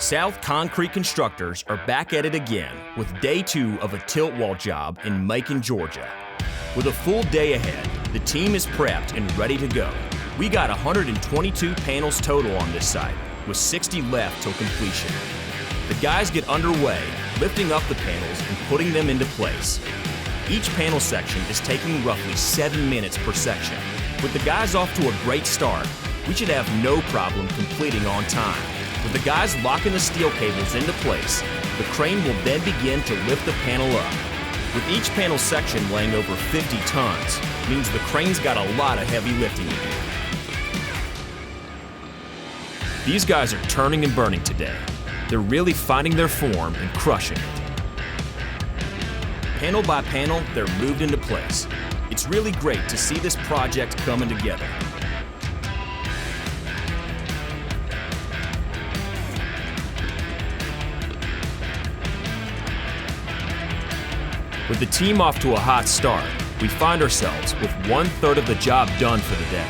South Concrete Constructors are back at it again with day 2 of a tilt wall job in Macon, Georgia. With a full day ahead, the team is prepped and ready to go. We got 122 panels total on this site, with 60 left till completion. The guys get underway, lifting up the panels and putting them into place. Each panel section is taking roughly 7 minutes per section. With the guys off to a great start, we should have no problem completing on time. With the guys locking the steel cables into place, the crane will then begin to lift the panel up. With each panel section weighing over 50 tons, means the crane's got a lot of heavy lifting to do. These guys are turning and burning today. They're really finding their form and crushing it. Panel by panel, they're moved into place. It's really great to see this project coming together. With the team off to a hot start, we find ourselves with 1/3 of the job done for the day.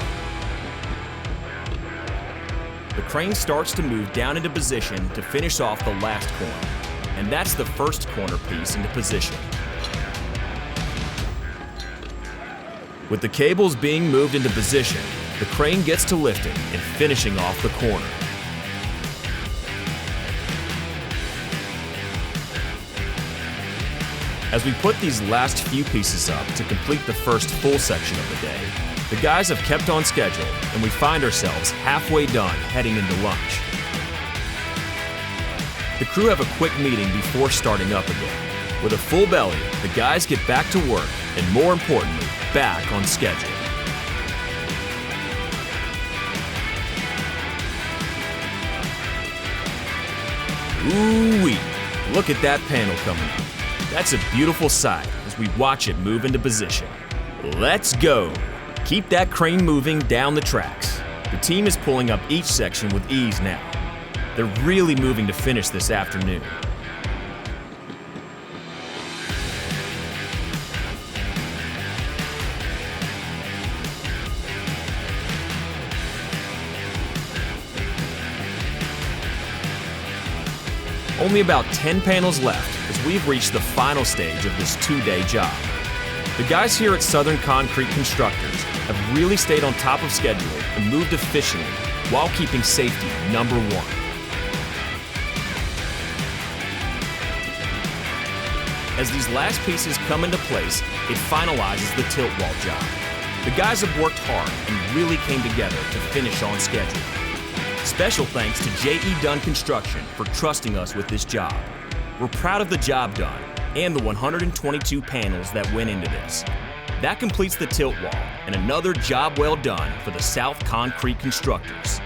The crane starts to move down into position to finish off the last corner, and that's the first corner piece into position. With the cables being moved into position, the crane gets to lifting and finishing off the corner. As we put these last few pieces up to complete the first full section of the day, the guys have kept on schedule and we find ourselves halfway done heading into lunch. The crew have a quick meeting before starting up again. With a full belly, the guys get back to work and, more importantly, back on schedule. Ooh-wee, look at that panel coming up. That's a beautiful sight as we watch it move into position. Let's go! Keep that crane moving down the tracks. The team is pulling up each section with ease now. They're really moving to finish this afternoon. Only about 10 panels left as we've reached the final stage of this 2-day job. The guys here at Southern Concrete Constructors have really stayed on top of schedule and moved efficiently while keeping safety number one. As these last pieces come into place, it finalizes the tilt wall job. The guys have worked hard and really came together to finish on schedule. Special thanks to JE Dunn Construction for trusting us with this job. We're proud of the job done and the 122 panels that went into this. That completes the tilt wall and another job well done for the South Concrete Constructors.